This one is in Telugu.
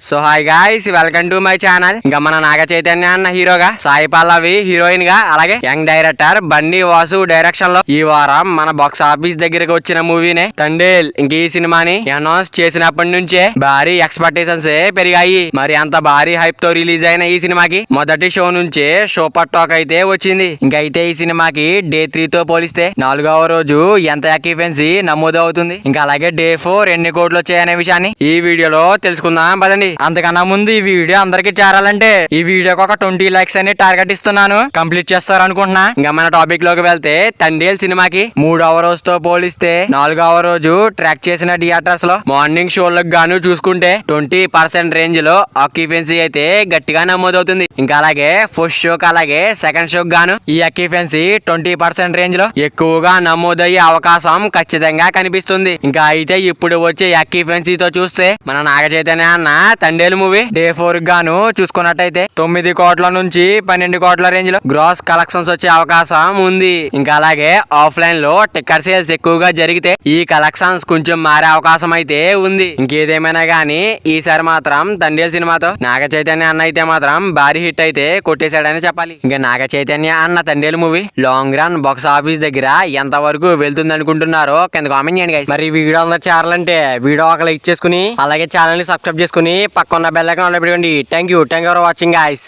So hi guys, welcome to my channel. ఇంకా మన నాగ చైతన్య అన్న హీరోగా, సాయి పల్లవి హీరోయిన్ గా, అలాగే young director Bunny Vasu direction లో ఈ వారం మన బాక్స్ ఆఫీస్ దగ్గరకు వచ్చిన మూవీనే తండేల్. ఇంక ఈ సినిమాని అనౌన్స్ చేసినప్పటి నుంచే భారీ ఎక్స్పెక్టేషన్స్ పెరిగాయి. మరి అంత భారీ హైప్ తో రిలీజ్ అయిన ఈ సినిమాకి మొదటి షో నుంచే సూపర్ టాక్ అయితే వచ్చింది. ఇంకైతే ఈ సినిమాకి డే 3 తో పోలిస్తే 4వ రోజు ఎంత ఆక్యుపెన్సీ నమోదు అవుతుంది, ఇంకా అలాగే డే 4 ఎన్ని కోట్లు వచ్చాయనే విషయాన్ని ఈ వీడియోలో తెలుసుకుందాం పదండి. అంతకన్నా ముందు ఈ వీడియో అందరికి చేరాలంటే ఈ వీడియోకి ఒక 20 లైక్స్ అని టార్గెట్ ఇస్తున్నాను. కంప్లీట్ చేస్తారు అనుకుంటున్నా. ఇంకా మన టాపిక్ లోకి వెళ్తే, తండేల్ సినిమాకి 3వ రోజుతో పోలిస్తే 4వ రోజు ట్రాక్ చేసిన థియేటర్స్ లో మార్నింగ్ షోలకు గాను చూసుకుంటే 20% రేంజ్ లో ఆక్యుపెన్సీ అయితే గట్టిగా నమోదవుతుంది. ఇంకా అలాగే ఫస్ట్ షోకి అలాగే సెకండ్ షోకి గాను ఈ ఆక్యుపెన్సీ 20% రేంజ్ లో ఎక్కువగా నమోదయ్యే అవకాశం ఖచ్చితంగా కనిపిస్తుంది. ఇంకా అయితే ఇప్పుడు వచ్చే ఆక్యుపెన్సీతో చూస్తే మన నాగ చైతన్య అన్న తండేల్ మూవీ డే 4 గాను చూసుకున్నట్టయితే 9 కోట్ల నుంచి 12 కోట్ల రేంజ్ లో గ్రాస్ కలెక్షన్స్ వచ్చే అవకాశం ఉంది. ఇంకా అలాగే ఆఫ్లైన్ లో టికెట్ సేల్స్ ఎక్కువగా జరిగితే ఈ కలెక్షన్స్ కొంచెం మారే అవకాశం అయితే ఉంది. ఇంకేదేమైనా గానీ ఈసారి మాత్రం తండేల్ సినిమాతో నాగ చైతన్య అన్న అయితే మాత్రం భారీ హిట్ అయితే కొట్టేశాడని చెప్పాలి. ఇంకా నాగ చైతన్య అన్న Thandel movie long run box office దగ్గర ఎంత వరకు వెళ్తుంది అనుకుంటున్నారో కింద కామెంట్ చేయండి guys. మరి వీడియో అందరూ చేరాలంటే వీడియో ఒక లైక్ చేసుకుని అలాగే ఛానల్ ని సబ్స్క్రైబ్ చేసుకుని పక్కన బెల్ ఐకాన్ ఆన్ లో పెట్టుకోండి. Thank you for watching guys.